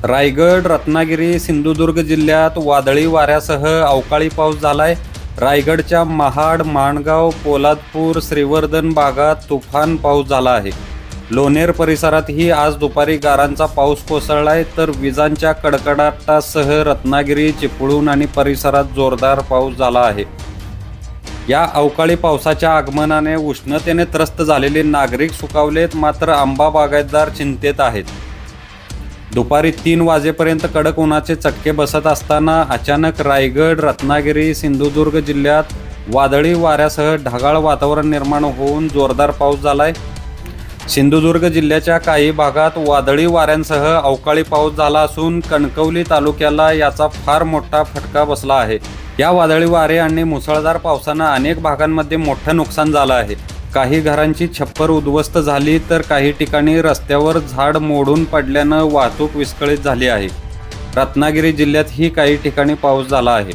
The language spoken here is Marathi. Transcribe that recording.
रायगड, रत्नागिरी, सिंधुदुर्ग जिल्ह्यात वादळी वाऱ्यासह अवकाळी पाऊस झालाय। रायगडच्या महाड, माणगाव, पोलादपूर, श्रीवर्धन भागात तुफान पाऊस झाला आहे। लोणेर परिसरातही आज दुपारी गारांचा पाऊस कोसळलाय, तर विजांच्या कडकडाटासह रत्नागिरी, चिपळूण आणि परिसरात जोरदार पाऊस झाला आहे। या अवकाळी पावसाच्या आगमनाने उष्णतेने त्रस्त झालेले नागरिक सुखावलेत, मात्र आंबा बागायतदार चिंतेत आहेत। दुपारी 3 वाजेपर्यंत कडक उन्हाचे चटके बसत असताना अचानक रायगड, रत्नागिरी, सिंधुदुर्ग जिल्ह्यात वादळी वाऱ्यासह ढगाळ वातावरण निर्माण होऊन जोरदार पाऊस झालाय। सिंधुदुर्ग जिल्ह्याच्या काही भागात वादळी वाऱ्यांसह अवकाळी पाऊस झाला असून कणकवली तालुक्याला याचा फार मोठा फटका बसला आहे। या वादळी वारे आणि मुसळधार पावसानं अनेक भागांमध्ये मोठं नुकसान झालं आहे। काही घरांची छप्पर उद्ध्वस्त झाली, तर काही ठिकाणी रस्त्यावर झाड मोडून पडल्यानं वाहतूक विस्कळीत झाली आहे। रत्नागिरी जिल्ह्यातही काही ठिकाणी पाऊस झाला आहे।